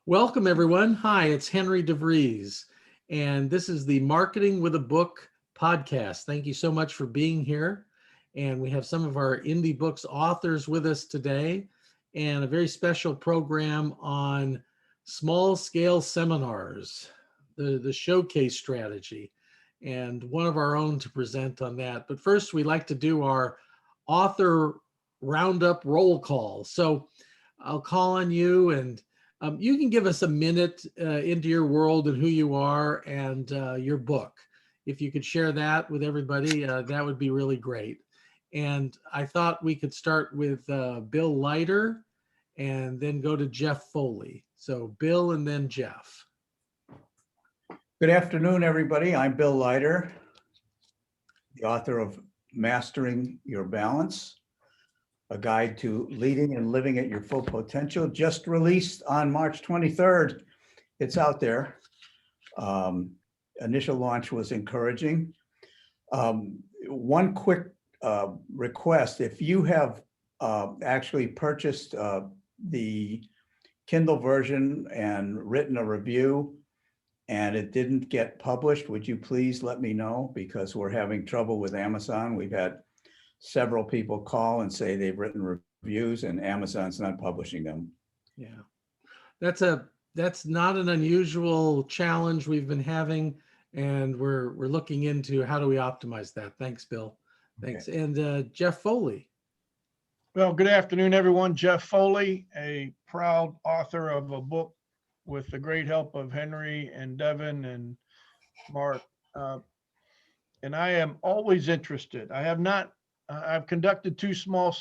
Welcome, everyone. Hi, it's Henry DeVries, and this is the Marketing with a Book podcast. Thank you so much for being here. And we have some of our indie books authors with us today, and a very special program on small scale seminars, the showcase strategy, and one of our own to present on that. But first, we like to do our author roundup roll call. So I'll call on you, and you can give us a minute into your world and who you are and your book. If you could share that with everybody, that would be really great. And I thought we could start with Bill Leiter and then go to Jeff Foley. So Bill and then Jeff. Good afternoon, everybody. I'm Bill Leiter, the author of Mastering Your Balance, a guide to leading and living at your full potential, just released on March 23rd. It's out there. Initial launch was encouraging. One quick request, if you have actually purchased the Kindle version and written a review and it didn't get published, would you please let me know? Because we're having trouble with Amazon. We've had several people call and say they've written reviews and Amazon's not publishing them. Yeah, that's not an unusual challenge we've been having, and we're looking into how do we optimize that. Thanks, Bill. Thanks. Okay. And Jeff Foley. Well, good afternoon, everyone. Jeff Foley, a proud author of a book with the great help of Henry and Devin and Mark. And I am always interested. I've conducted 2 small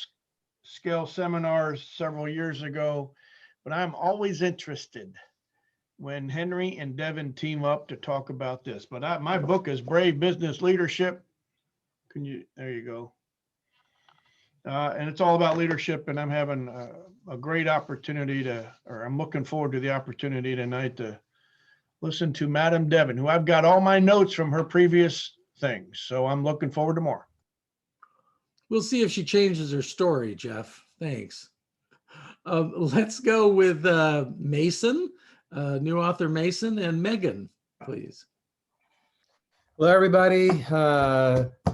scale seminars several years ago, but I'm always interested when Henry and Devin team up to talk about this. But my book is Brave Business Leadership. There you go. And it's all about leadership, and I'm having a great opportunity I'm looking forward to the opportunity tonight to listen to Madam Devin, who I've got all my notes from her previous things. So I'm looking forward to more. We'll see if she changes her story, Jeff. Thanks. Let's go with Mason, new author Mason, and Megan, please. Hello, everybody.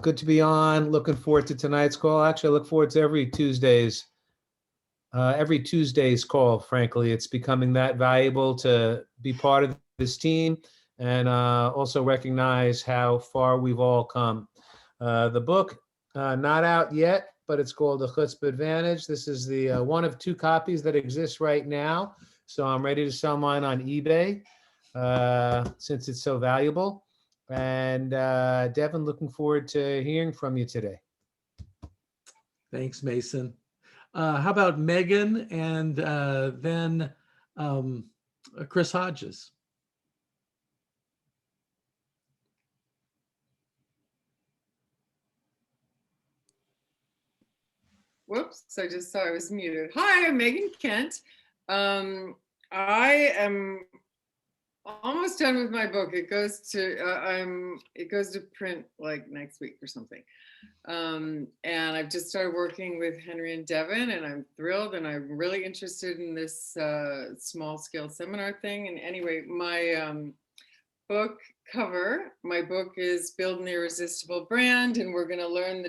Good to be on. Looking forward to tonight's call. Actually, I look forward to every Tuesday's call. Frankly, it's becoming that valuable to be part of this team and also recognize how far we've all come. The book, not out yet, but it's called The Chutzpah Advantage. This is the one of 2 copies that exists right now. So I'm ready to sell mine on eBay since it's so valuable. And Devin, looking forward to hearing from you today. Thanks, Mason. How about Megan and then Chris Hodges? Whoops, I just saw I was muted. Hi, I'm Megan Kent. I am almost done with my book. It goes to print like next week or something. And I've just started working with Henry and Devin, and I'm thrilled, and I'm really interested in this small scale seminar thing. And anyway, my book is Build an Irresistible Brand, and we're going to learn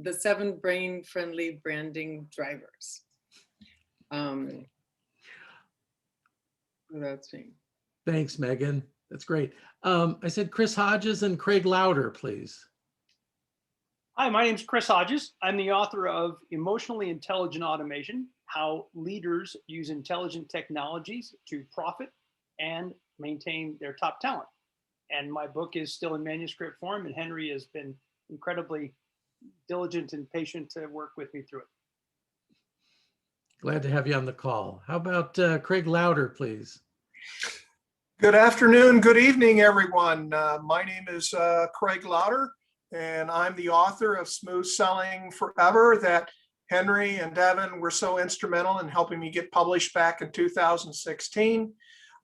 the 7 brain-friendly branding drivers. That's me. Thanks, Megan. That's great. I said Chris Hodges and Craig Lauder, please. Hi, my name's Chris Hodges. I'm the author of Emotionally Intelligent Automation, How Leaders Use Intelligent Technologies to Profit and Maintain Their Top Talent. And my book is still in manuscript form, and Henry has been incredibly diligent and patient to work with me through it. Glad to have you on the call. How about Craig Lauder, please? Good afternoon, good evening, everyone. My name is Craig Lauder, and I'm the author of Smooth Selling Forever that Henry and Devin were so instrumental in helping me get published back in 2016.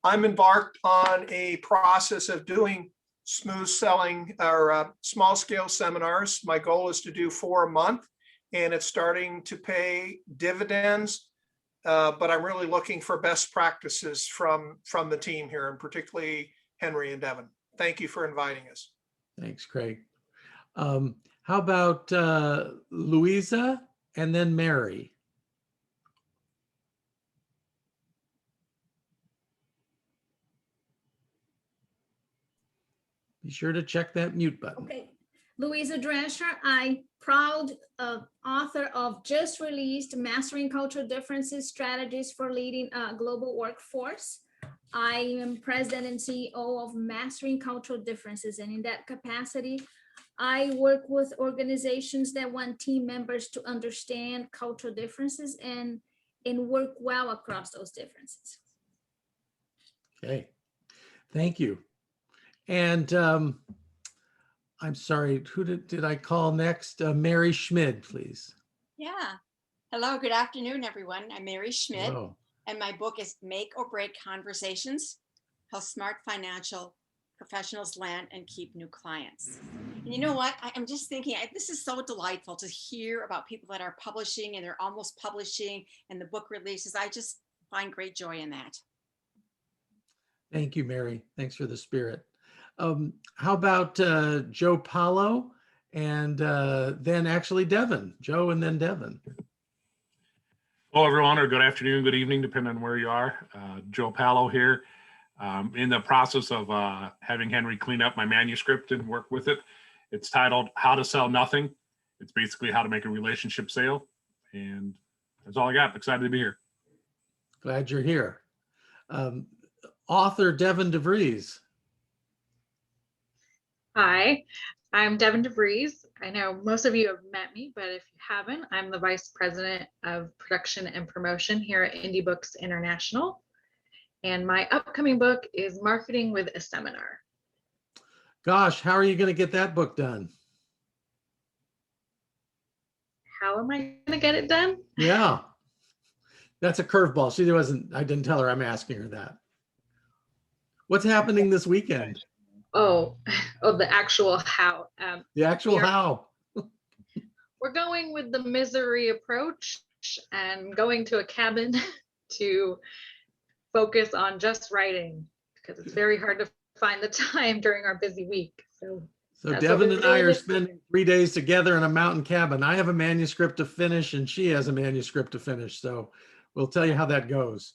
I'm embarked on a process of doing smooth selling or small scale seminars. My goal is to do 4 a month, and it's starting to pay dividends. but I'm really looking for best practices from the team here, and particularly Henry and Devin. Thank you for inviting us. Thanks, Craig. How about Louisa and then Mary? Be sure to check that mute button. Okay, Louisa Drescher, I proud author of just released Mastering Cultural Differences, Strategies for Leading a Global Workforce. I am president and CEO of Mastering Cultural Differences, and in that capacity, I work with organizations that want team members to understand cultural differences and work well across those differences. Okay, thank you. And I'm sorry, who did I call next? Mary Schmid, please. Yeah. Hello, good afternoon, everyone. I'm Mary Schmidt, Hello. and my book is Make or Break Conversations: How Smart Financial Professionals Land and Keep New Clients. And you know what? I'm just thinking, this is so delightful to hear about people that are publishing and they're almost publishing and the book releases. I just find great joy in that. Thank you, Mary. Thanks for the spirit. How about Joe Paulo and then actually Devin? Joe and then Devin. Hello, everyone, or good afternoon, good evening, depending on where you are. Joe Paulo here. In the process of having Henry clean up my manuscript and work with it. It's titled How to Sell Nothing. It's basically how to make a relationship sale. And that's all I got. Excited to be here. Glad you're here. Author Devin DeVries. Hi, I'm Devin DeVries. I know most of you have met me, but if you haven't, I'm the Vice President of Production and Promotion here at Indie Books International. And my upcoming book is Marketing with a Seminar. Gosh, how are you going to get that book done? How am I going to get it done? Yeah, that's a curveball. She wasn't, I didn't tell her I'm asking her that. What's happening this weekend? Oh, the actual how. The actual how. We're going with the misery approach and going to a cabin to focus on just writing because it's very hard to find the time during our busy week. So Devin and I are spending 3 days together in a mountain cabin. I have a manuscript to finish and she has a manuscript to finish. So we'll tell you how that goes.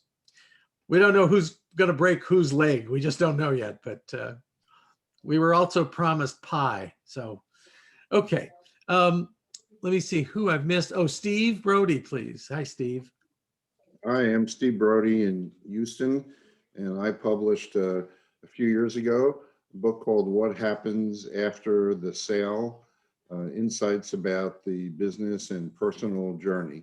We don't know who's going to break whose leg. We just don't know yet, but we were also promised pie. So, okay. Let me see who I've missed. Oh, Steve Brody, please. Hi, Steve. I am Steve Brody in Houston, and I published a few years ago a book called What Happens After the Sale, Insights about the Business and Personal Journey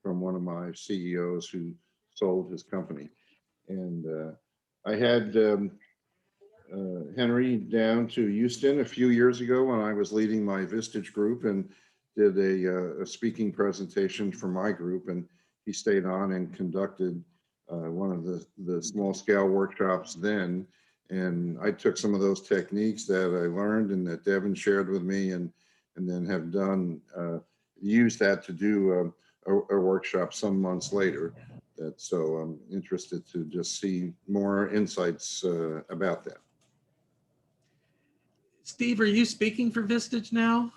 from one of my CEOs who sold his company. And I had Henry down to Houston a few years ago when I was leading my Vistage group and did a speaking presentation for my group, and he stayed on and conducted one of the small scale workshops then. And I took some of those techniques that I learned and that Devin shared with me and then have done, used that to do a workshop some months later. So I'm interested to just see more insights about that. Steve, are you speaking for Vistage now?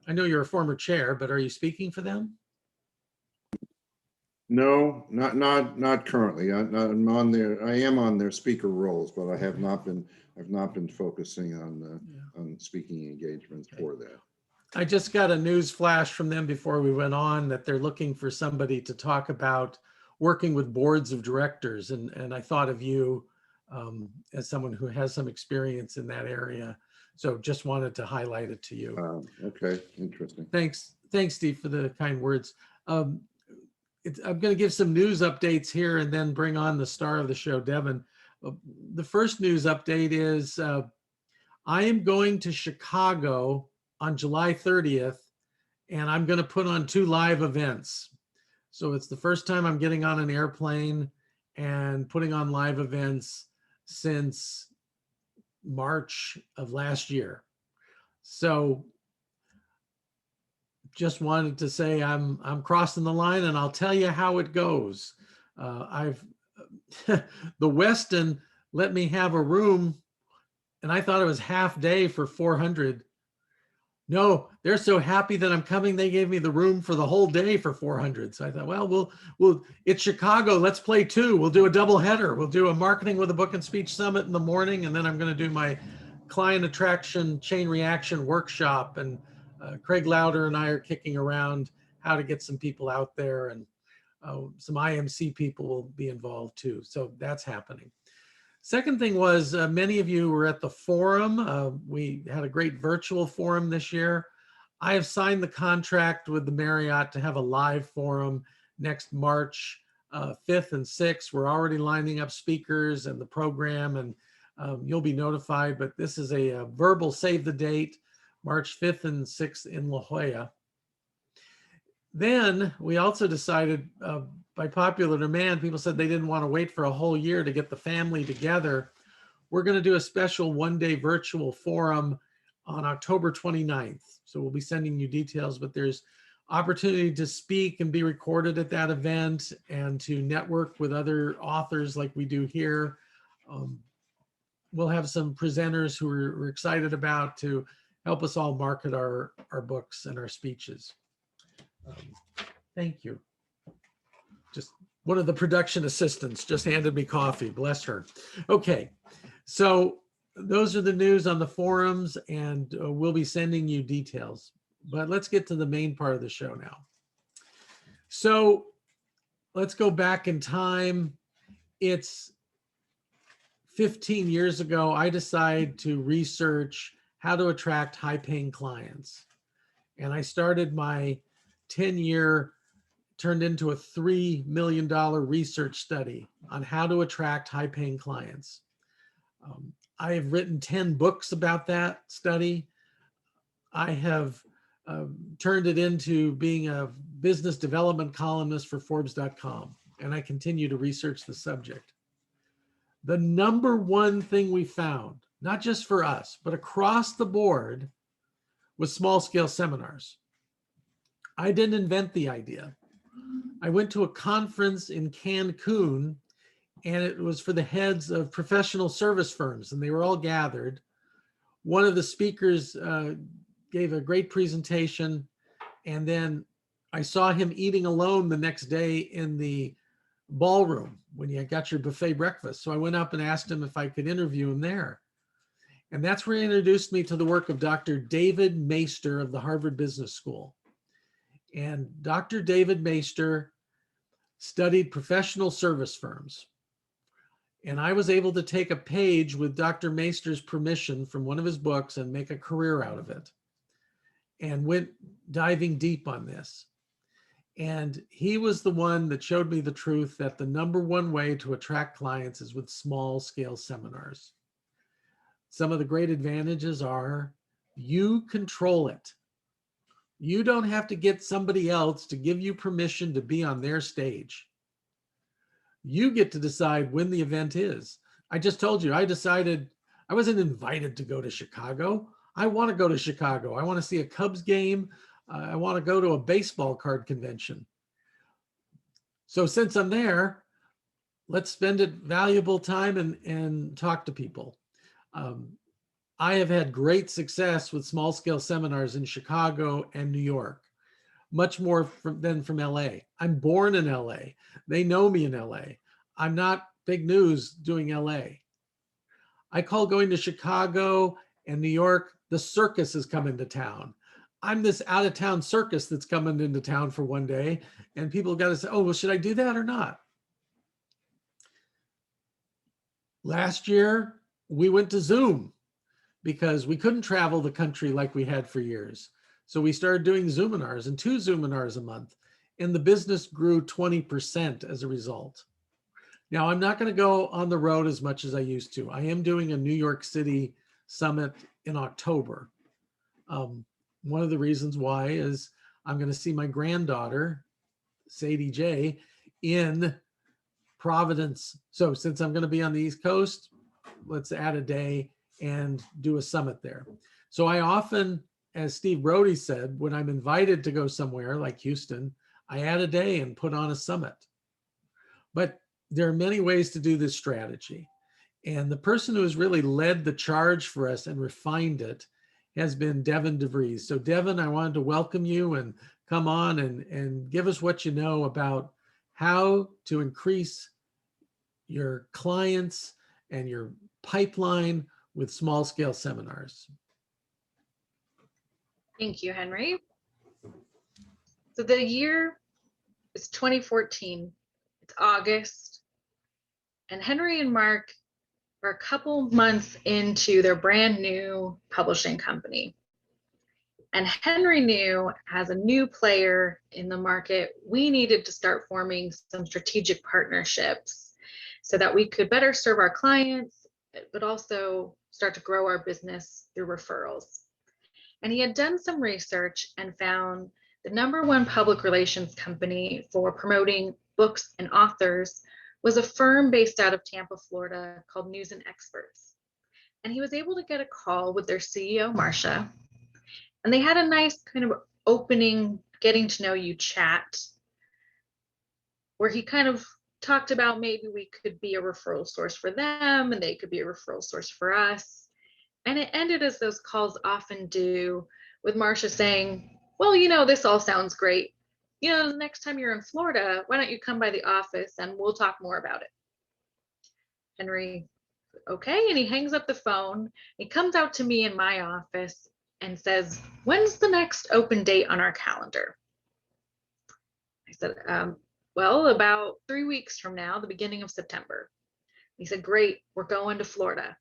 I know you're a former chair, but are you speaking for them? No, not currently. I'm on their. I am on their speaker roles, but I have not been. I've not been focusing on speaking engagements for that. I just got a news flash from them before we went on that they're looking for somebody to talk about working with boards of directors, and I thought of you as someone who has some experience in that area. So just wanted to highlight it to you. Okay, interesting. Thanks, Steve, for the kind words. I'm going to give some news updates here and then bring on the star of the show, Devin. The first news update is I am going to Chicago on July 30th, and I'm going to put on 2 live events. So it's the first time I'm getting on an airplane and putting on live events since March of last year. So just wanted to say I'm crossing the line, and I'll tell you how it goes. I've the Weston let me have a room, and I thought it was half day for 400. No, they're so happy that I'm coming. They gave me the room for the whole day for 400. So I thought, well, it's Chicago. Let's play two. We'll do a double header. We'll do a marketing with a book and speech summit in the morning, and then I'm going to do my client attraction chain reaction workshop. And Craig Lauder and I are kicking around how to get some people out there, and some IMC people will be involved too. So that's happening. Second thing was, many of you were at the forum. We had a great virtual forum this year. I have signed the contract with the Marriott to have a live forum next March 5th and 6th. We're already lining up speakers and the program, and you'll be notified, but this is a verbal save the date, March 5th and 6th in La Jolla. Then we also decided, by popular demand, people said they didn't want to wait for a whole year to get the family together. We're going to do a special one-day virtual forum on October 29th. So we'll be sending you details, but there's opportunity to speak and be recorded at that event, and to network with other authors like we do here. We'll have some presenters who we're excited about to help us all market our books and our speeches. Thank you. Just one of the production assistants just handed me coffee, bless her. Okay, so those are the news on the forums, and we'll be sending you details. But let's get to the main part of the show now. So let's go back in time. It's 15 years ago, I decided to research how to attract high-paying clients. And I started my 10-year, turned into a $3 million research study on how to attract high-paying clients. I have written 10 books about that study. I have turned it into being a business development columnist for Forbes.com, and I continue to research the subject. The number one thing we found, not just for us, but across the board, was small-scale seminars. I didn't invent the idea. I went to a conference in Cancun, and it was for the heads of professional service firms, and they were all gathered. One of the speakers gave a great presentation, and then I saw him eating alone the next day in the ballroom when you got your buffet breakfast. So I went up and asked him if I could interview him there. And that's where he introduced me to the work of Dr. David Maister of the Harvard Business School. And Dr. David Maister studied professional service firms. And I was able to take a page with Dr. Maister's permission from one of his books and make a career out of it, and went diving deep on this. And he was the one that showed me the truth that the number one way to attract clients is with small scale seminars. Some of the great advantages are you control it. You don't have to get somebody else to give you permission to be on their stage. You get to decide when the event is. I just told you, I decided I wasn't invited to go to Chicago. I want to go to Chicago. I want to see a Cubs game. I want to go to a baseball card convention. So since I'm there, let's spend it valuable time and talk to people. I have had great success with small scale seminars in Chicago and New York, much more than from LA. I'm born in LA. They know me in LA. I'm not big news doing LA. I call going to Chicago and New York, the circus is coming to town. I'm this out of town circus that's coming into town for one day, and people got to say, oh, well, should I do that or not? Last year, we went to Zoom because we couldn't travel the country like we had for years. So we started doing Zoominars, and 2 Zoominars a month, and the business grew 20% as a result. Now, I'm not going to go on the road as much as I used to. I am doing a New York City summit in October. One of the reasons why is I'm going to see my granddaughter, Sadie J, in Providence. So since I'm going to be on the East Coast, let's add a day and do a summit there. So I often as Steve Brody said, when I'm invited to go somewhere like Houston, I add a day and put on a summit. But there are many ways to do this strategy. And the person who has really led the charge for us and refined it has been Devin DeVries. So Devin, I wanted to welcome you and come on and give us what you know about how to increase your clients and your pipeline with small scale seminars. Thank you, Henry. So the year is 2014. It's August. And Henry and Mark are a couple months into their brand new publishing company. And Henry knew, as a new player in the market, we needed to start forming some strategic partnerships so that we could better serve our clients, but also start to grow our business through referrals. And he had done some research and found the #1 public relations company for promoting books and authors was a firm based out of Tampa, Florida, called News and Experts. And he was able to get a call with their CEO, Marcia, and they had a nice kind of opening, getting to know you chat, where he kind of talked about maybe we could be a referral source for them and they could be a referral source for us. And it ended as those calls often do, with Marcia saying, well, you know, this all sounds great. You know, the next time you're in Florida, why don't you come by the office and we'll talk more about it. Henry, okay. And he hangs up the phone. He comes out to me in my office and says, when's the next open date on our calendar? I said, well, about 3 weeks from now, the beginning of September. He said, great, we're going to Florida.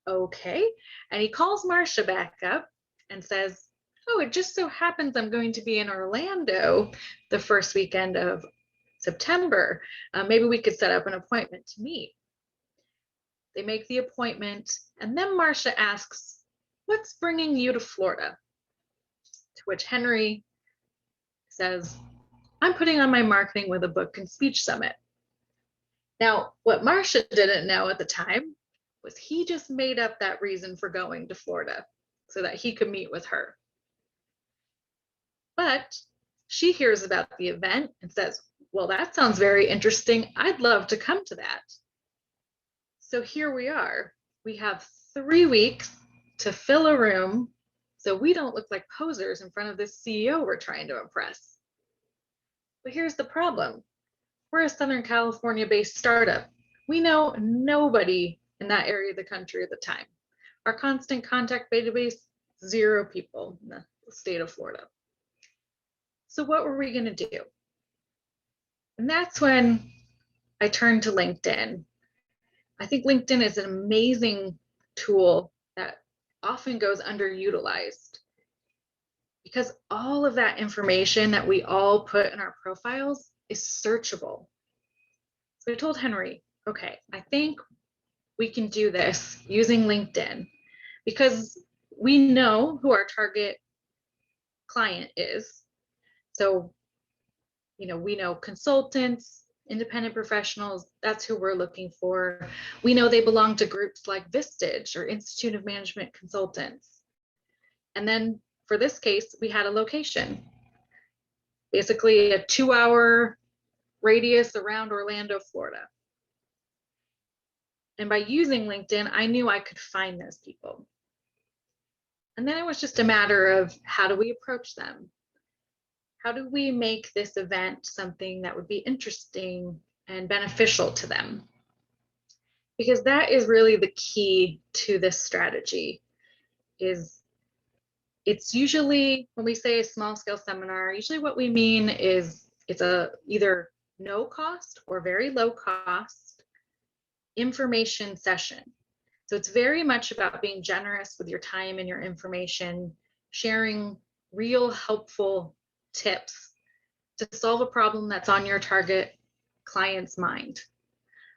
Okay. And he calls Marcia back up and says, oh, it just so happens I'm going to be in Orlando the first weekend of September. Maybe we could set up an appointment to meet. They make the appointment, and then Marcia asks, what's bringing you to Florida? To which Henry says, I'm putting on my marketing with a book and speech summit. Now, what Marcia didn't know at the time was he just made up that reason for going to Florida so that he could meet with her. But she hears about the event and says, well, that sounds very interesting. I'd love to come to that. So here we are. We have 3 weeks to fill a room so we don't look like posers in front of this CEO we're trying to impress. But here's the problem. We're a Southern California-based startup. We know nobody in that area of the country at the time. Our constant contact database, 0 people in the state of Florida. So what were we going to do? And that's when I turned to LinkedIn. I think LinkedIn is an amazing tool that often goes underutilized because all of that information that we all put in our profiles is searchable. So I told Henry, okay, I think we can do this using LinkedIn because we know who our target client is. So, you know, we know consultants, independent professionals, that's who we're looking for. We know they belong to groups like Vistage or Institute of Management Consultants. And then for this case, we had a location, basically a 2-hour radius around Orlando, Florida. And by using LinkedIn, I knew I could find those people. And then it was just a matter of how do we approach them? How do we make this event something that would be interesting and beneficial to them? Because that is really the key to this strategy. Is it's usually, when we say a small scale seminar, usually what we mean is it's a either no cost or very low cost information session. So it's very much about being generous with your time and your information, sharing real helpful tips to solve a problem that's on your target client's mind.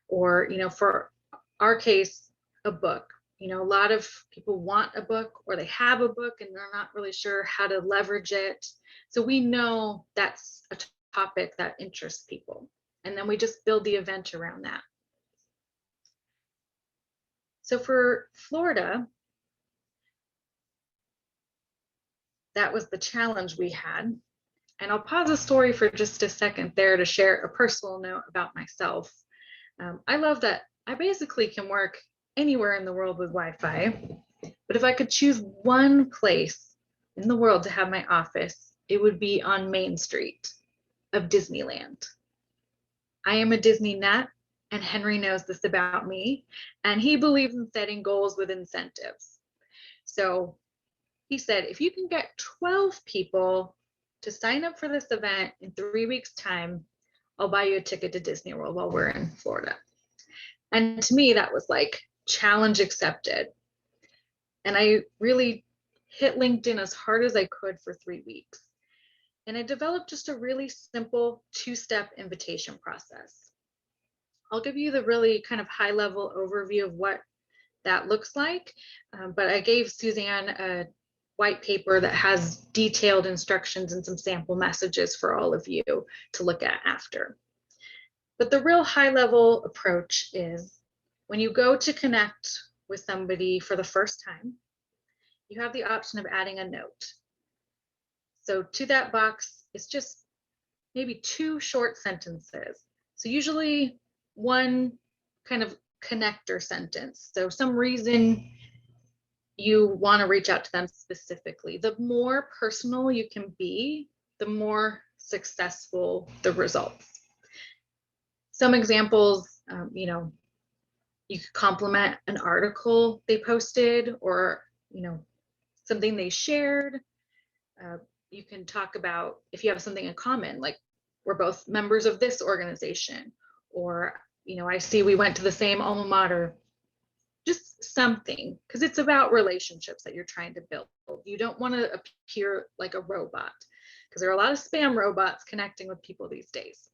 Or, you know, for our case, a book. You know, a lot of people want a book or they have a book and they're not really sure how to leverage it. So we know that's a topic that interests people. And then we just build the event around that. So for Florida, that was the challenge we had. And I'll pause the story for just a second there to share a personal note about myself. I love that I basically can work anywhere in the world with Wi-Fi, but if I could choose one place in the world to have my office, it would be on Main Street of Disneyland. I am a Disney nut, and Henry knows this about me, and he believes in setting goals with incentives. So he said, if you can get 12 people to sign up for this event in 3 weeks' time, I'll buy you a ticket to Disney World while we're in Florida. And to me, that was like challenge accepted. And I really hit LinkedIn as hard as I could for 3 weeks. And I developed just a really simple 2-step invitation process. I'll give you the really kind of high level overview of what that looks like. But I gave Suzanne a white paper that has detailed instructions and some sample messages for all of you to look at after. But the real high level approach is when you go to connect with somebody for the first time, you have the option of adding a note. So to that box, it's just maybe 2 short sentences. So usually one kind of connector sentence. So some reason you want to reach out to them specifically. The more personal you can be, the more successful the results. Some examples, you could compliment an article they posted or, something they shared. You can talk about if you have something in common, like we're both members of this organization, or, I see we went to the same alma mater. Just something, because it's about relationships that you're trying to build. You don't want to appear like a robot, because there are a lot of spam robots connecting with people these days.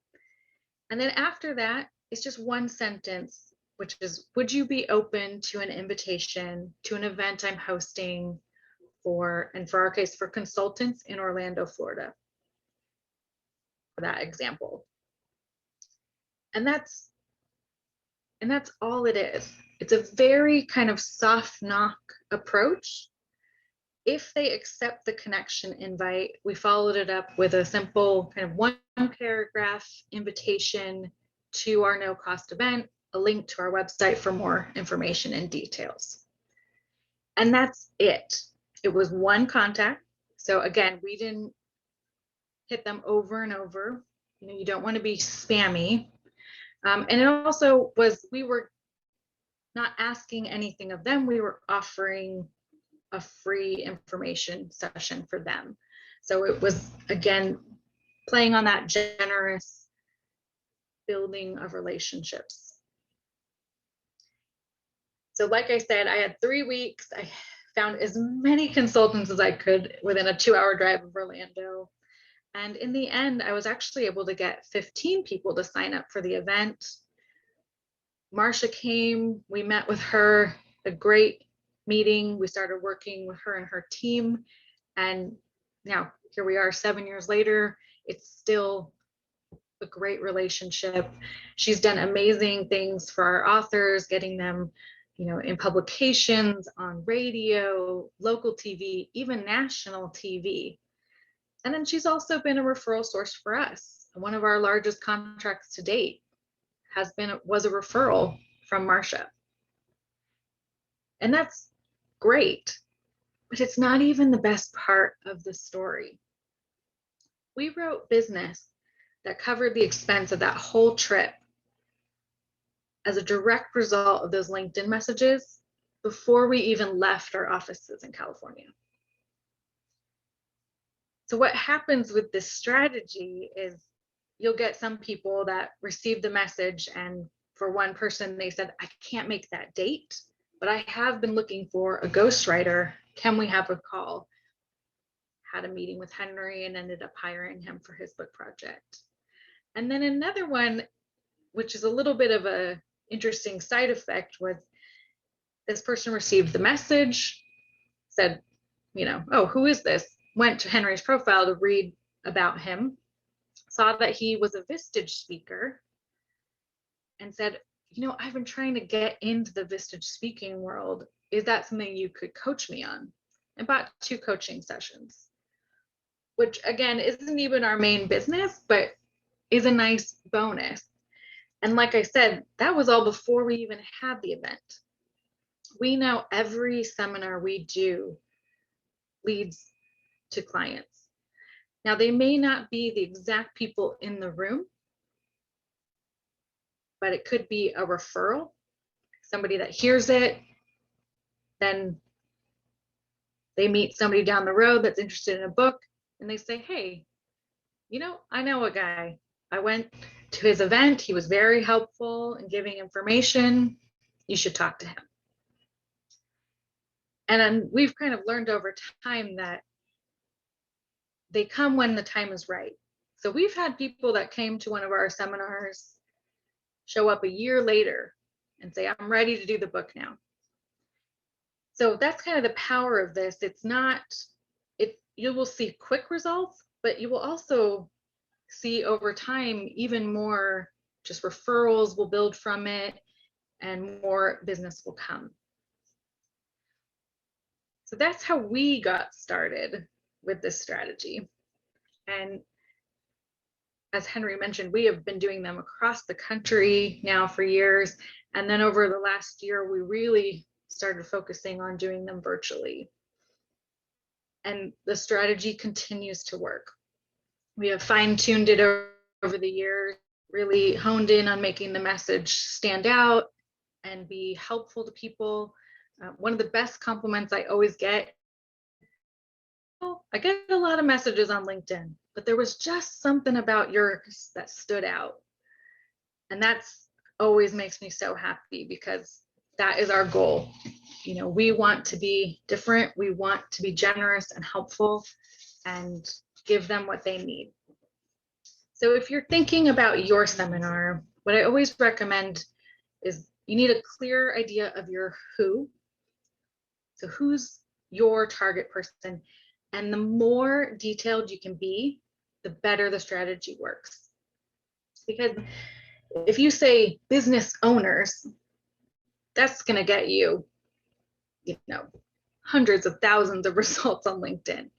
And then after that, it's just one sentence, which is, would you be open to an invitation to an event I'm hosting and for our case, for consultants in Orlando, Florida, for that example. And that's all it is. It's a very kind of soft knock approach. If they accept the connection invite, we followed it up with a simple kind of 1-paragraph invitation to our no cost event, a link to our website for more information and details. And that's it. It was one contact. So again, we didn't hit them over and over. You don't want to be spammy. And it also was, we were not asking anything of them. We were offering a free information session for them. So it was, again, playing on that generous building of relationships. So like I said, I had 3 weeks. I found as many consultants as I could within a 2-hour drive of Orlando. And in the end, I was actually able to get 15 people to sign up for the event. Marsha came, we met with her, a great meeting. We started working with her and her team. And now here we are 7 years later. It's still a great relationship. She's done amazing things for our authors, getting them, in publications, on radio, local TV, even national TV. And then she's also been a referral source for us. One of our largest contracts to date was a referral from Marsha. And that's great, but it's not even the best part of the story. We wrote business that covered the expense of that whole trip as a direct result of those LinkedIn messages before we even left our offices in California. So what happens with this strategy is you'll get some people that receive the message, and for one person, they said, I can't make that date, but I have been looking for a ghostwriter. Can we have a call? Had a meeting with Henry and ended up hiring him for his book project. And then another one, which is a little bit of a interesting side effect, was this person received the message, said, oh, who is this? Went to Henry's profile to read about him, saw that he was a Vistage speaker, and said, I've been trying to get into the Vistage speaking world. Is that something you could coach me on? And bought 2 coaching sessions. which again isn't even our main business, but is a nice bonus. And like I said, that was all before we even had the event. We know every seminar we do leads to clients. Now, they may not be the exact people in the room, but it could be a referral, somebody that hears it, then they meet somebody down the road that's interested in a book, and they say, hey, you know, I know a guy. I went to his event. He was very helpful in giving information. You should talk to him. And then we've kind of learned over time that they come when the time is right. So we've had people that came to one of our seminars show up a year later and say, I'm ready to do the book now. So that's kind of the power of this. It's not, you will see quick results, but you will also see over time even more just referrals will build from it and more business will come. So that's how we got started with this strategy. And as Henry mentioned, we have been doing them across the country now for years. And then over the last year, we really started focusing on doing them virtually. And the strategy continues to work. We have fine-tuned it over the years, really honed in on making the message stand out and be helpful to people. One of the best compliments I always get, I get a lot of messages on LinkedIn, but there was just something about yours that stood out. And that's always makes me so happy because that is our goal. You know, we want to be different. We want to be generous and helpful and give them what they need. So if you're thinking about your seminar, what I always recommend is you need a clear idea of your who. So who's your target person? And the more detailed you can be, the better the strategy works. Because if you say business owners, that's going to get you, you know, hundreds of thousands of results on LinkedIn.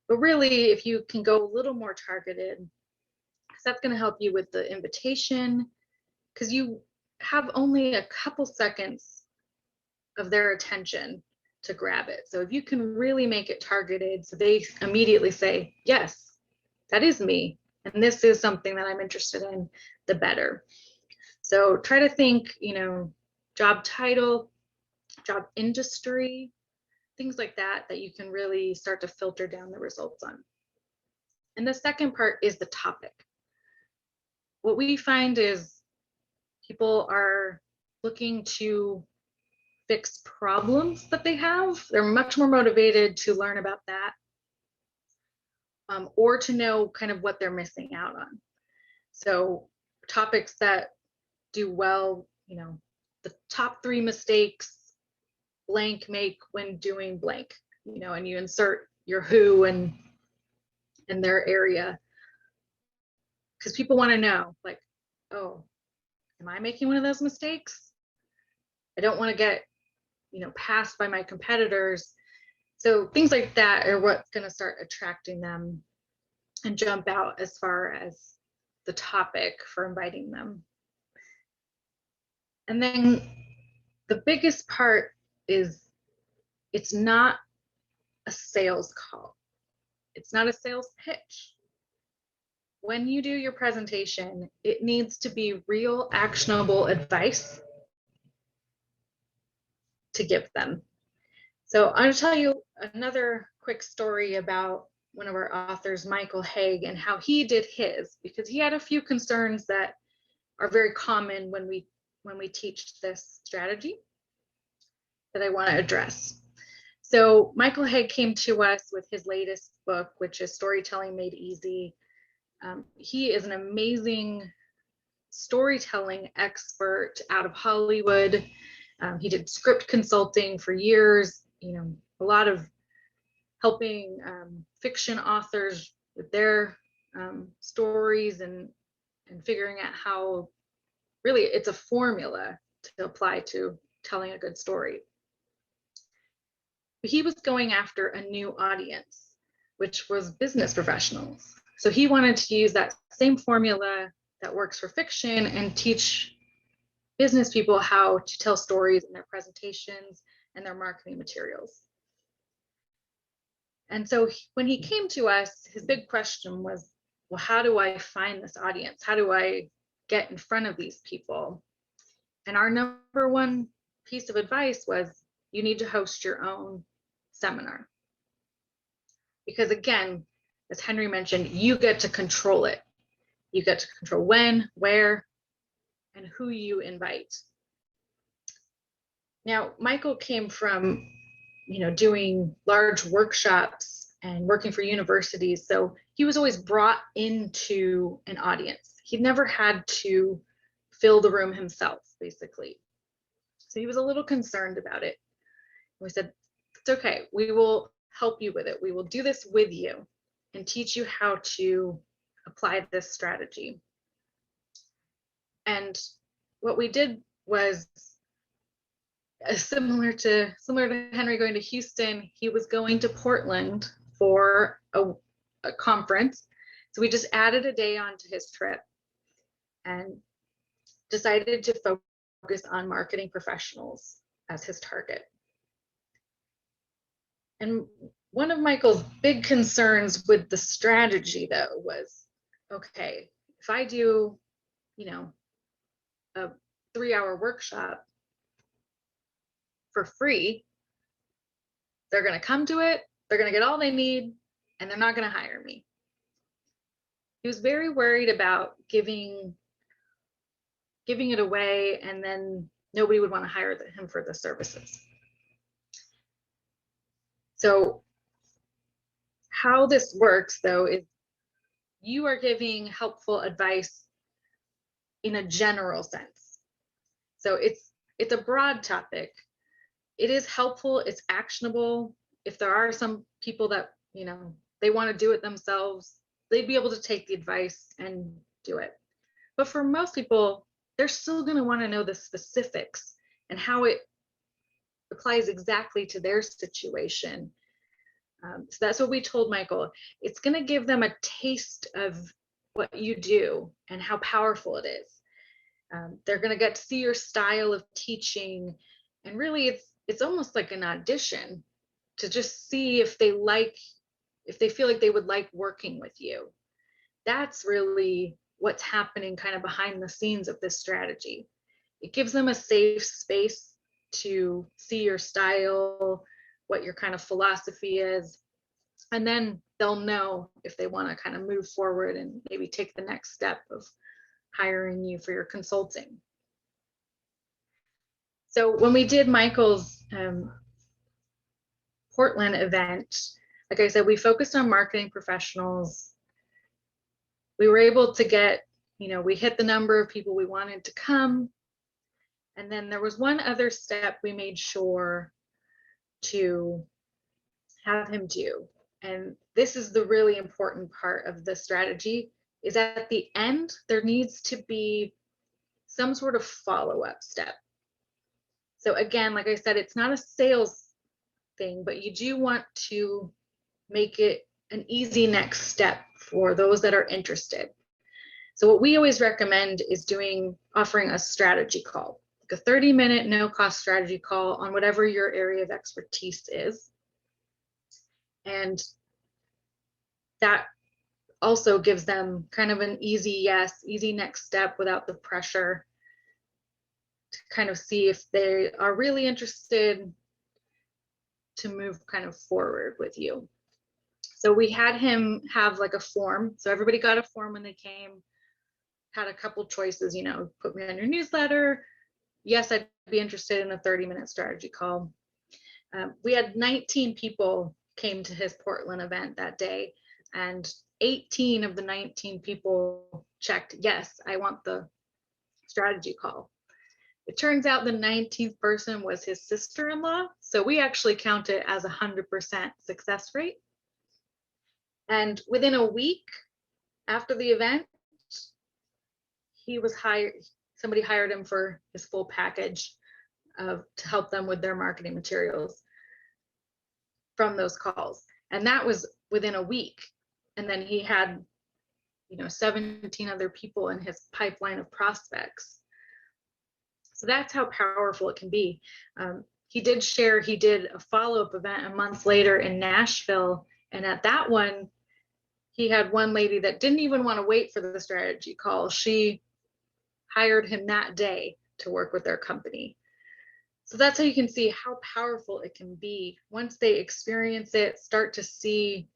But really, if you can go a little more targeted, that's going to help you with the invitation, because you have only a couple seconds of their attention to grab it. So if you can really make it targeted, so they immediately say, yes, that is me, and this is something that I'm interested in, the better. So try to think, you know, job title, job industry, things like that, that you can really start to filter down the results on. And the second part is the topic. What we find is people are looking to fix problems that they have. They're much more motivated to learn about that, or to know kind of what they're missing out on. So topics that do well, you know, the top 3 mistakes blank make when doing blank, you know, and you insert your who and their area, because people want to know, like, oh, am I making one of those mistakes? I don't want to get, you know, passed by my competitors. So things like that are what's going to start attracting them and jump out as far as the topic for inviting them. And then the biggest part is it's not a sales call. It's not a sales pitch. When you do your presentation, it needs to be real actionable advice to give them. So I'm going to tell you another quick story about one of our authors, Michael Haig, and how he did his, because he had a few concerns that are very common when we teach this strategy that I want to address. So Michael Haig came to us with his latest book, which is Storytelling Made Easy. He is an amazing storytelling expert out of Hollywood. He did script consulting for years, you know, a lot of helping fiction authors with their stories and figuring out how really it's a formula to apply to telling a good story. But he was going after a new audience, which was business professionals. So he wanted to use that same formula that works for fiction and teach business people how to tell stories in their presentations and their marketing materials. And so when he came to us, his big question was, well, how do I find this audience? How do I get in front of these people? And our number one piece of advice was, you need to host your own seminar. Because again, as Henry mentioned, you get to control it. You get to control when, where, and who you invite. Now, Michael came from, doing large workshops and working for universities. So he was always brought into an audience. He never had to fill the room himself, basically. So he was a little concerned about it. We said, it's okay, we will help you with it. We will do this with you and teach you how to apply this strategy. And what we did was similar to Henry going to Houston, he was going to Portland for a conference. So we just added a day onto his trip and decided to focus on marketing professionals as his target. And one of Michael's big concerns with the strategy, though, was, okay, if I do, a 3-hour workshop for free, they're going to come to it, they're going to get all they need, and they're not going to hire me. He was very worried about giving it away, and then nobody would want to hire him for the services. So how this works, though, is you are giving helpful advice in a general sense. So it's a broad topic. It is helpful, it's actionable. If there are some people that, they want to do it themselves, they'd be able to take the advice and do it. But for most people, they're still going to want to know the specifics and how it applies exactly to their situation. So that's what we told Michael. It's going to give them a taste of what you do and how powerful it is. They're going to get to see your style of teaching, and really it's almost like an audition to just see if they feel like they would like working with you. That's really what's happening kind of behind the scenes of this strategy. It gives them a safe space to see your style, what your kind of philosophy is, and then they'll know if they want to kind of move forward and maybe take the next step of hiring you for your consulting. So when we did Michael's Portland event, like I said, we focused on marketing professionals. We were able to get, we hit the number of people we wanted to come. And then there was one other step we made sure to have him do. And this is the really important part of the strategy, is at the end, there needs to be some sort of follow-up step. So again, like I said, it's not a sales thing, but you do want to make it an easy next step for those that are interested. So what we always recommend is offering a strategy call, like a 30-minute no-cost strategy call on whatever your area of expertise is. And that also gives them kind of an easy next step without the pressure to kind of see if they are really interested to move kind of forward with you. So we had him have like a form. So everybody got a form when they came, had a couple choices, put me on your newsletter. Yes, I'd be interested in a 30-minute strategy call. We had 19 people came to his Portland event that day, and 18 of the 19 people checked, yes, I want the strategy call. It turns out the 19th person was his sister-in-law. So we actually count it as 100% success rate. And within a week after the event, he was hired, somebody hired him for his full package to help them with their marketing materials from those calls. And that was within a week. And then he had, 17 other people in his pipeline of prospects. So that's how powerful it can be. He did share, he did a follow-up event a month later in Nashville. And at that one, he had one lady that didn't even want to wait for the strategy call. She hired him that day to work with their company. So that's how you can see how powerful it can be once they experience it, start to see,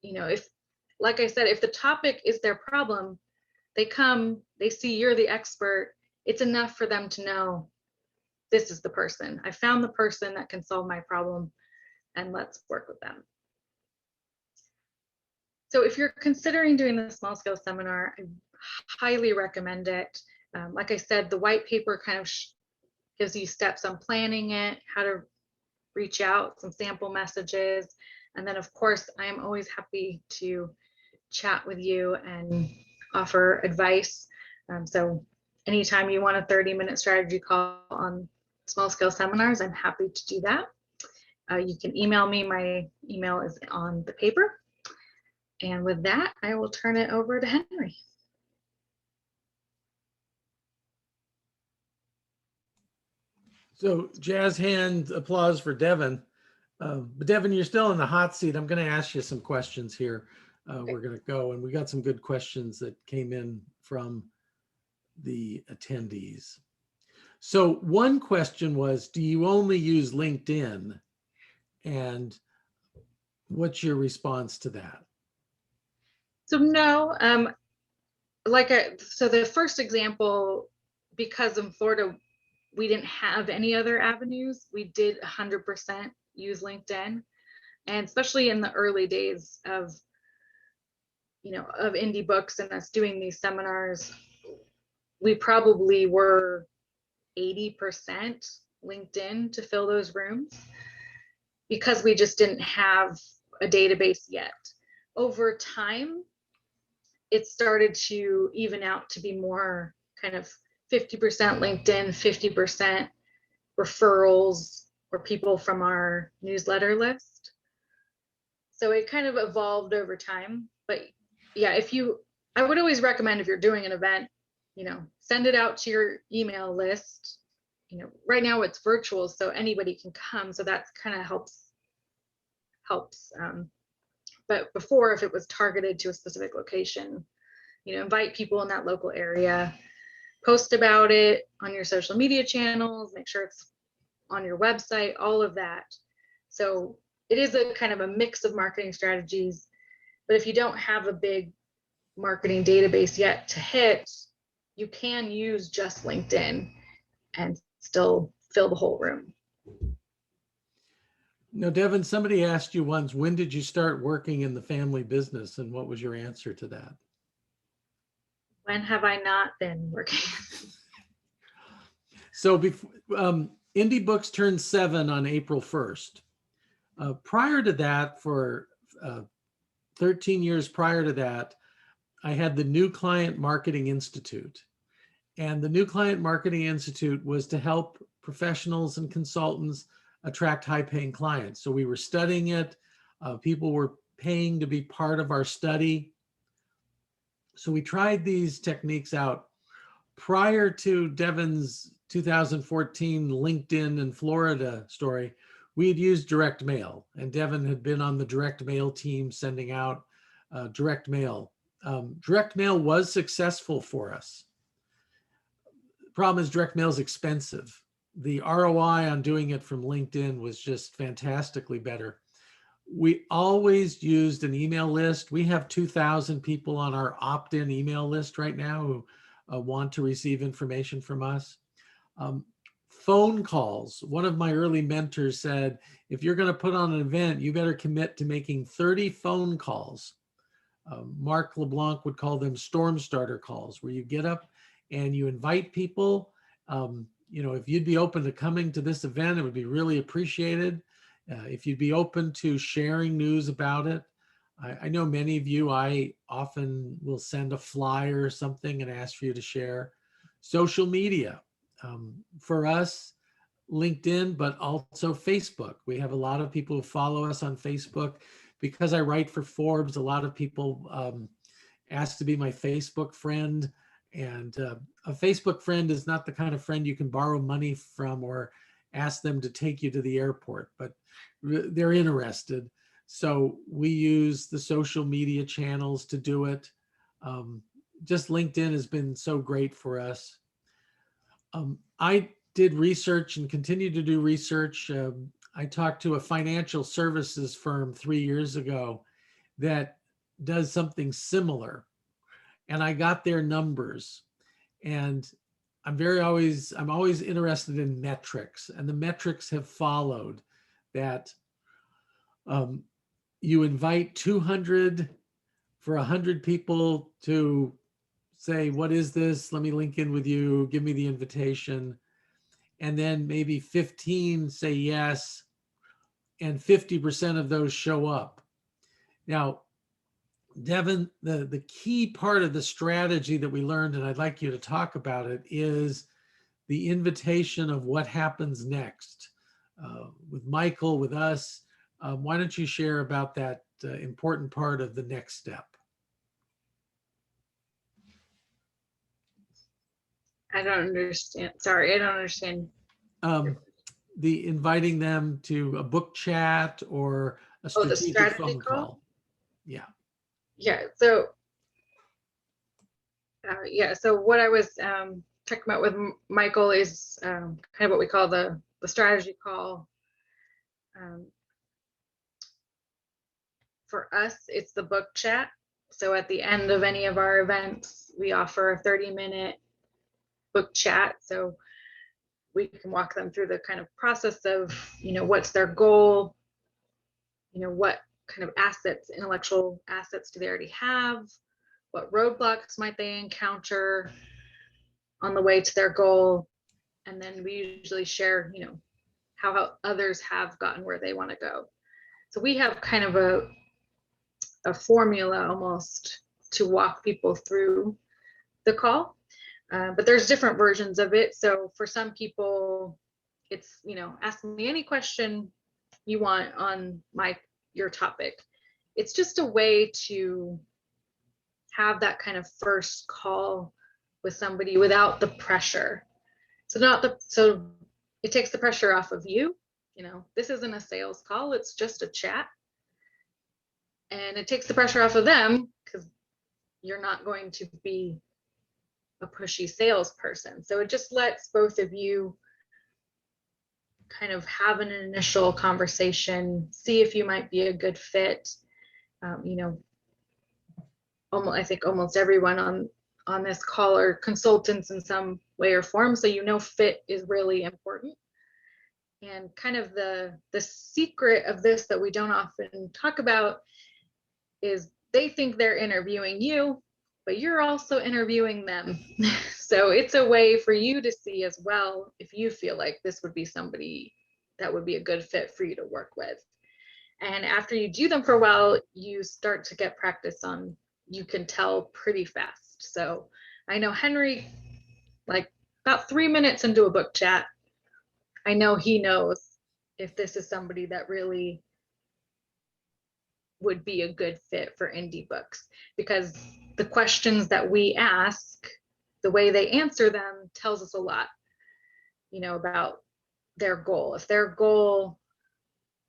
if, like I said, if the topic is their problem, they come, they see you're the expert, it's enough for them to know this is the person. I found the person that can solve my problem, and let's work with them. So if you're considering doing the small scale seminar, I highly recommend it. Like I said, the white paper kind of gives you steps on planning it, how to reach out, some sample messages. And then of course, I am always happy to chat with you and offer advice. So anytime you want a 30-minute strategy call on small scale seminars, I'm happy to do that. You can email me, my email is on the paper. And with that, I will turn it over to Henry. So jazz hand applause for Devin. But Devin, you're still in the hot seat. I'm going to ask you some questions here. We're going to go, and we got some good questions that came in from the attendees. So one question was, do you only use LinkedIn? And what's your response to that? So no, so the first example, because in Florida, we didn't have any other avenues, we did 100% use LinkedIn. And especially in the early days of, of indie books and us doing these seminars, we probably were 80% LinkedIn to fill those rooms because we just didn't have a database yet. Over time, it started to even out to be more kind of 50% LinkedIn, 50% referrals or people from our newsletter list. So it kind of evolved over time. But yeah, I would always recommend if you're doing an event, send it out to your email list. Right now it's virtual, so anybody can come. So that kind of helps. But before, if it was targeted to a specific location, invite people in that local area, post about it on your social media channels, make sure it's on your website, all of that. So it is a kind of a mix of marketing strategies. But if you don't have a big marketing database yet to hit, you can use just LinkedIn and still fill the whole room. Now, Devin, somebody asked you once, when did you start working in the family business? And what was your answer to that? When have I not been working? So before, Indie Books turned 7 on April 1st. Prior to that, for 13 years prior to that, I had the New Client Marketing Institute. And the New Client Marketing Institute was to help professionals and consultants attract high-paying clients. So we were studying it. People were paying to be part of our study. So we tried these techniques out. Prior to Devin's 2014 LinkedIn in Florida story, we had used direct mail, and Devin had been on the direct mail team sending out direct mail. Direct mail was successful for us. The problem is direct mail is expensive. The ROI on doing it from LinkedIn was just fantastically better. We always used an email list. We have 2,000 people on our opt-in email list right now who want to receive information from us. Phone calls. One of my early mentors said, if you're going to put on an event, you better commit to making 30 phone calls. Mark LeBlanc would call them storm starter calls, where you get up and you invite people. If you'd be open to coming to this event, it would be really appreciated. If you'd be open to sharing news about it. I know many of you, I often will send a flyer or something and ask for you to share. Social media. For us, LinkedIn, but also Facebook. We have a lot of people who follow us on Facebook. because I write for Forbes, a lot of people ask to be my Facebook friend. And a Facebook friend is not the kind of friend you can borrow money from or ask them to take you to the airport, but they're interested. So we use the social media channels to do it. Just LinkedIn has been so great for us. I did research and continue to do research. I talked to a financial services firm 3 years ago that does something similar, and I got their numbers. And I'm always interested in metrics, and the metrics have followed that. You invite 200 for 100 people to say, what is this? Let me link in with you, give me the invitation. And then maybe 15 say yes, and 50% of those show up. Now, Devin, the key part of the strategy that we learned, and I'd like you to talk about it, is the invitation of what happens next. With Michael, with us, why don't you share about that important part of the next step? I don't understand. Sorry, I don't understand. The inviting them to a book chat or a Oh, the strategic strategy phone call? call. Yeah. Yeah. So, So what I was talking about with Michael is kind of what we call the strategy call. For us, it's the book chat. So at the end of any of our events, we offer a 30-minute book chat. So we can walk them through the kind of process of, what's their goal, what kind of assets, intellectual assets do they already have? What roadblocks might they encounter on the way to their goal? And then we usually share, how others have gotten where they want to go. So we have kind of a formula almost to walk people through the call. But there's different versions of it. So for some people, it's, ask me any question you want on your topic. It's just a way to have that kind of first call with somebody without the pressure. So it takes the pressure off of you. This isn't a sales call, it's just a chat. And it takes the pressure off of them because you're not going to be a pushy salesperson. So it just lets both of you kind of have an initial conversation, see if you might be a good fit. I think almost everyone on this call are consultants in some way or form. So fit is really important. And kind of the secret of this that we don't often talk about is they think they're interviewing you, but you're also interviewing them. So it's a way for you to see as well if you feel like this would be somebody that would be a good fit for you to work with. And after you do them for a while, you start to get practice on, you can tell pretty fast. So I know Henry, like about 3 minutes into a book chat, I know he knows if this is somebody that really would be a good fit for indie books, because the questions that we ask, the way they answer them tells us a lot, about their goal. If their goal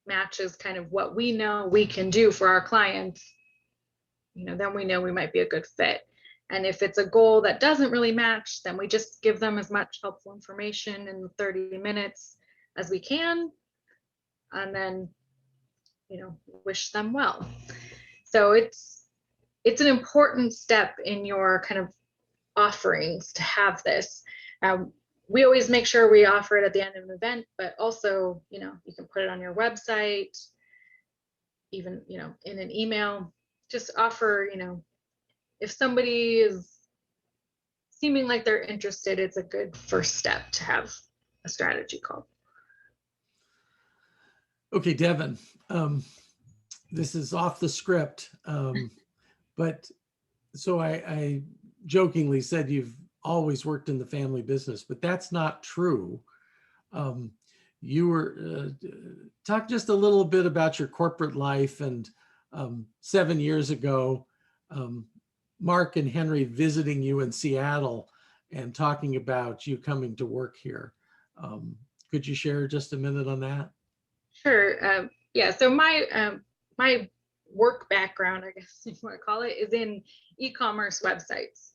matches kind of what we know we can do for our clients, then we know we might be a good fit. And if it's a goal that doesn't really match, then we just give them as much helpful information in 30 minutes as we can, and then wish them well. So it's an important step in your kind of offerings to have this. We always make sure we offer it at the end of an event, but also, you can put it on your website, even, in an email. Just offer, if somebody is seeming like they're interested, it's a good first step to have a strategy call. Okay, Devin, this is off the script, but so I jokingly said you've always worked in the family business, but that's not true. You were talk just a little bit about your corporate life and 7 years ago, Mark and Henry visiting you in Seattle and talking about you coming to work here. Could you share just a minute on that? Sure. Yeah. So my work background, I guess you want to call it, is in e-commerce websites.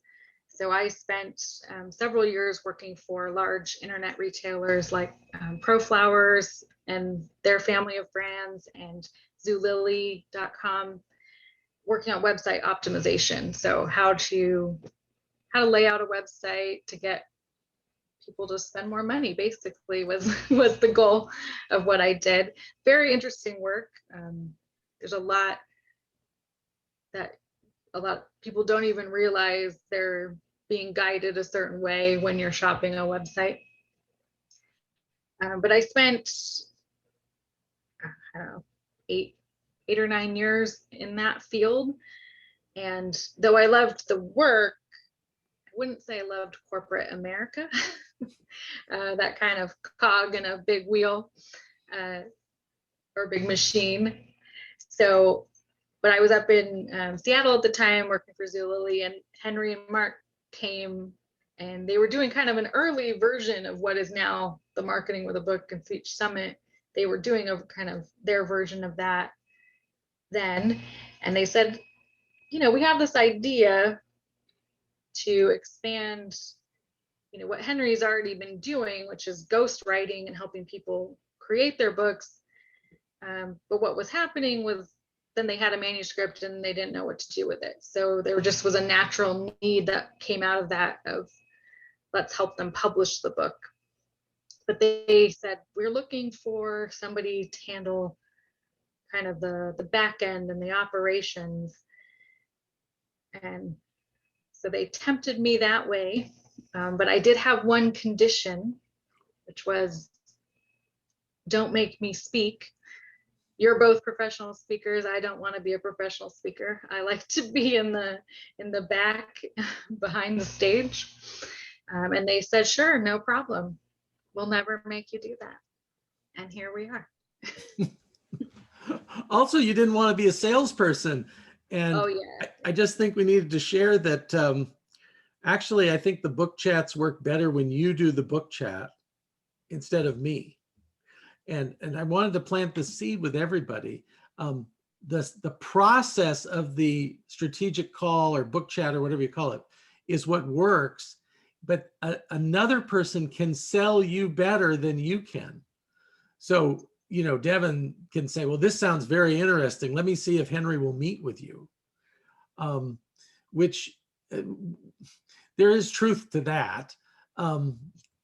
So I spent several years working for large internet retailers like ProFlowers and their family of brands and Zulily.com, working on website optimization. So how to lay out a website to get people to spend more money, basically was the goal of what I did. Very interesting work. There's a lot that people don't even realize they're being guided a certain way when you're shopping a website. But I spent, I don't know, eight or 9 years in that field. And though I loved the work, I wouldn't say I loved corporate America. That kind of cog in a big wheel or big machine. So, but I was up in Seattle at the time working for Zulily, and Henry and Mark came, and they were doing kind of an early version of what is now the Marketing with a Book and Speech Summit. They were doing a kind of their version of that then. And they said, you know, we have this idea to expand, you know, what Henry's already been doing, which is ghostwriting and helping people create their books. But what was happening was then they had a manuscript and they didn't know what to do with it. So there just was a natural need that came out of that, of let's help them publish the book. But they said, we're looking for somebody to handle kind of the back end and the operations. And so they tempted me that way. But I did have one condition, which was, don't make me speak. You're both professional speakers. I don't want to be a professional speaker. I like to be in the back behind the stage. And they said, sure, no problem. We'll never make you do that. And here we are. Also, you didn't want to be a salesperson. And oh, yeah. I just think we needed to share that actually, I think the book chats work better when you do the book chat instead of me. And I wanted to plant the seed with everybody. The process of the strategic call or book chat or whatever you call it is what works, but another person can sell you better than you can. So, you know, Devin can say, well, this sounds very interesting. Let me see if Henry will meet with you, which there is truth to that.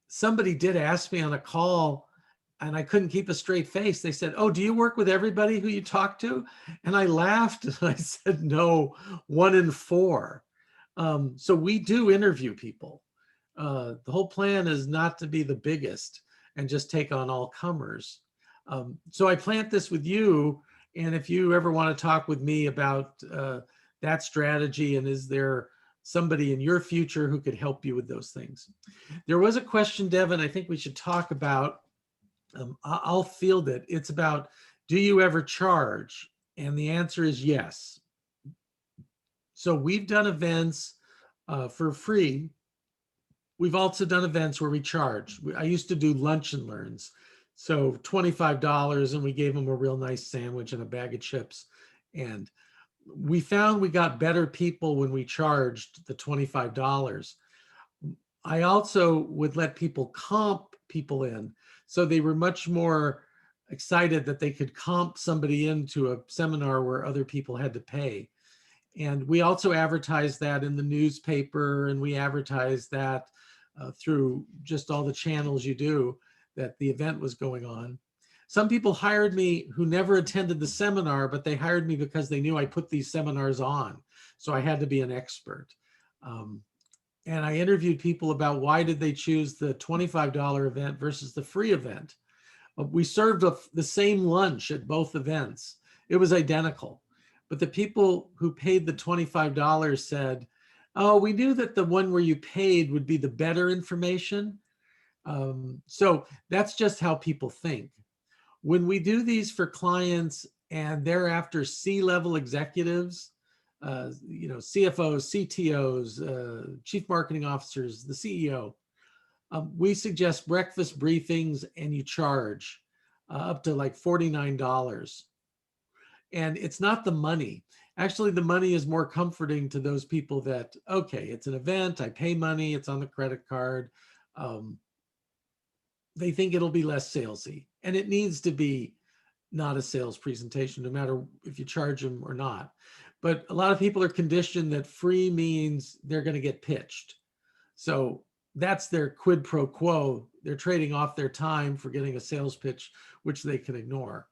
Somebody did ask me on a call, and I couldn't keep a straight face. They said, oh, do you work with everybody who you talk to? And I laughed and I said, no, 1 in 4. So we do interview people. The whole plan is not to be the biggest and just take on all comers. So I plant this with you. And if you ever want to talk with me about that strategy, and is there somebody in your future who could help you with those things? There was a question, Devin, I think we should talk about. I'll field it. It's about, do you ever charge? And the answer is yes. So we've done events for free. We've also done events where we charge. I used to do lunch and learns. So $25, and we gave them a real nice sandwich and a bag of chips. And we found we got better people when we charged the $25. I also would let people comp people in. So they were much more excited that they could comp somebody into a seminar where other people had to pay. And we also advertised that in the newspaper, and we advertised that through just all the channels you do, that the event was going on. Some people hired me who never attended the seminar, but they hired me because they knew I put these seminars on. So I had to be an expert. And I interviewed people about why did they choose the $25 event versus the free event. We served the same lunch at both events. It was identical. But the people who paid the $25 said, oh, we knew that the one where you paid would be the better information. So that's just how people think. When we do these for clients and they're after C-level executives, CFOs, CTOs, chief marketing officers, the CEO. We suggest breakfast briefings, and you charge up to like $49. And it's not the money. Actually, the money is more comforting to those people that, okay, it's an event, I pay money, it's on the credit card. They think it'll be less salesy, and it needs to be not a sales presentation, no matter if you charge them or not. But a lot of people are conditioned that free means they're going to get pitched. So that's their quid pro quo. They're trading off their time for getting a sales pitch, which they can ignore.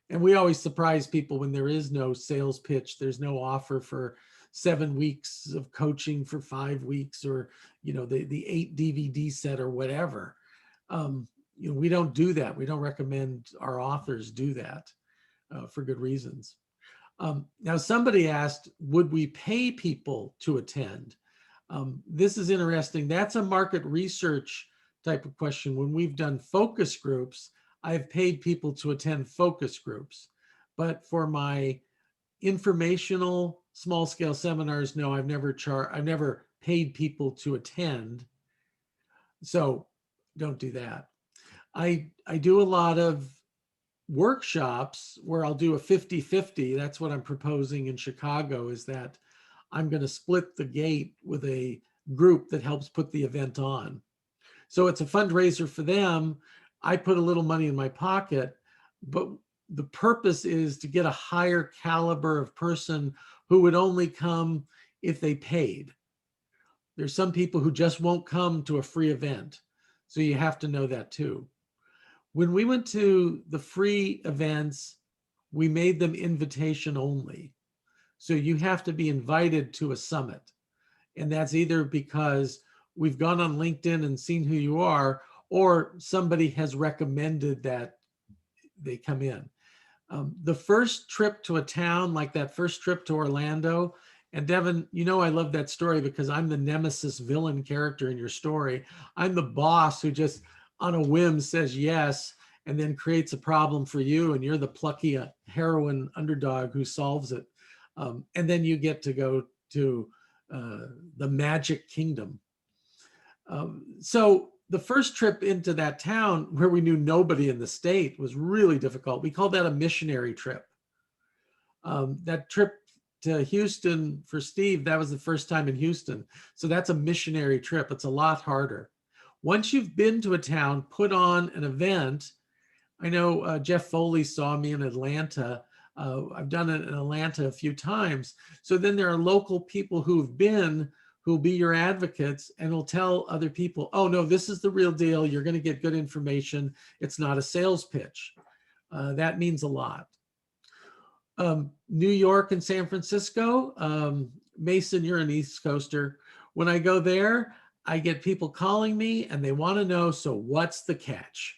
And we always surprise people when there is no sales pitch. There's no offer for 7 weeks of coaching for 5 weeks, or, the 8 DVD set or whatever. We don't do that. We don't recommend our authors do that for good reasons. Now, somebody asked, would we pay people to attend? This is interesting. That's a market research type of question. When we've done focus groups, I've paid people to attend focus groups. But for my informational small scale seminars, no, I've never paid people to attend. So don't do that. I do a lot of workshops where I'll do a 50-50. That's what I'm proposing in Chicago, is that I'm going to split the gate with a group that helps put the event on. So it's a fundraiser for them. I put a little money in my pocket, but the purpose is to get a higher caliber of person who would only come if they paid. There's some people who just won't come to a free event. So you have to know that too. When we went to the free events, we made them invitation only. So you have to be invited to a summit. And that's either because we've gone on LinkedIn and seen who you are, or somebody has recommended that they come in. The first trip to a town, like that first trip to Orlando, and Devin, I love that story because I'm the nemesis villain character in your story. I'm the boss who just on a whim says yes, and then creates a problem for you, and you're the plucky heroine underdog who solves it. And then you get to go to the Magic Kingdom. So the first trip into that town, where we knew nobody in the state, was really difficult. We called that a missionary trip. That trip to Houston for Steve, that was the first time in Houston. So that's a missionary trip. It's a lot harder. Once you've been to a town, put on an event. I know Jeff Foley saw me in Atlanta. I've done it in Atlanta a few times. So then there are local people who've been, who'll be your advocates and will tell other people, oh no, this is the real deal. You're going to get good information. It's not a sales pitch. That means a lot. New York and San Francisco, Mason, you're an East Coaster. When I go there, I get people calling me and they want to know, so what's the catch?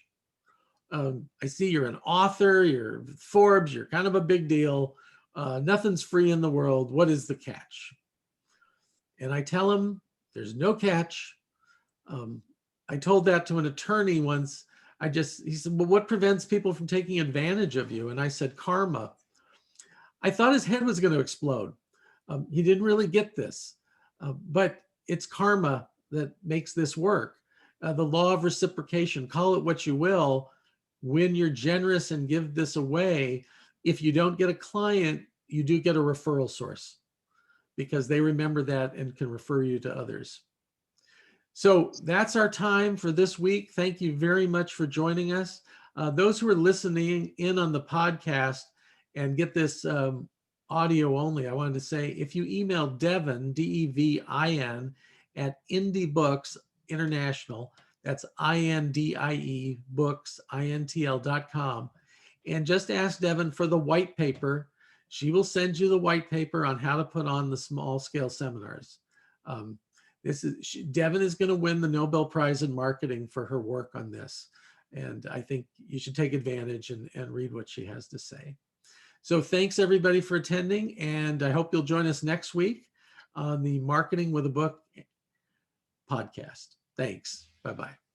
I see you're an author, you're Forbes, you're kind of a big deal. Nothing's free in the world. What is the catch? And I tell them there's no catch. I told that to an attorney once. He said, well, what prevents people from taking advantage of you? And I said, karma. I thought his head was going to explode. He didn't really get this, but it's karma that makes this work. The law of reciprocation, call it what you will. When you're generous and give this away, if you don't get a client, you do get a referral source, because they remember that and can refer you to others. So that's our time for this week. Thank you very much for joining us. Those who are listening in on the podcast and get this audio only, I wanted to say, if you email Devin, D-E-V-I-N, at Indie Books International, that's I-N-D-I-E books, INTL.com, and just ask Devin for the white paper. She will send you the white paper on how to put on the small scale seminars. Devin is going to win the Nobel Prize in marketing for her work on this. And I think you should take advantage and read what she has to say. So thanks everybody for attending. And I hope you'll join us next week on the Marketing with a Book podcast. Thanks. Bye-bye.